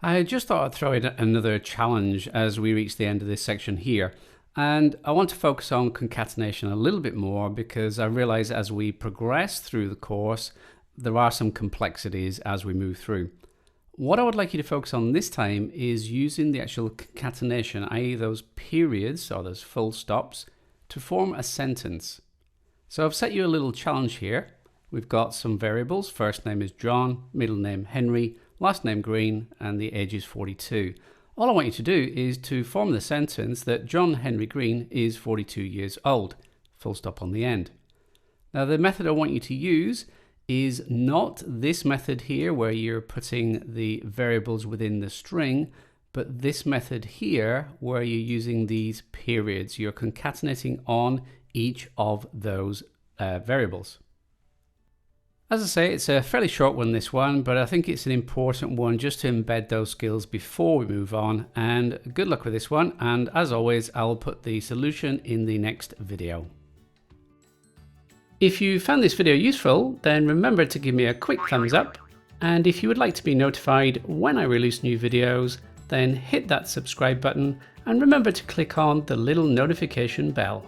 I just thought I'd throw in another challenge as we reach the end of this section here. And I want to focus on concatenation a little bit more because I realize as we progress through the course, there are some complexities as we move through. What I would like you to focus on this time is using the actual concatenation, i.e. those periods or those full stops, to form a sentence. So I've set you a little challenge here. We've got some variables. First name is John, middle name Henry, last name Green, and the age is 42. All I want you to do is to form the sentence that John Henry Green is 42 years old. Full stop on the end. Now the method I want you to use is not this method here where you're putting the variables within the string, but this method here where you're using these periods. You're concatenating on each of those variables. As I say, it's a fairly short one, this one, but I think it's an important one just to embed those skills before we move on. And good luck with this one. And as always, I'll put the solution in the next video. If you found this video useful, then remember to give me a quick thumbs up. And if you would like to be notified when I release new videos, then hit that subscribe button and remember to click on the little notification bell.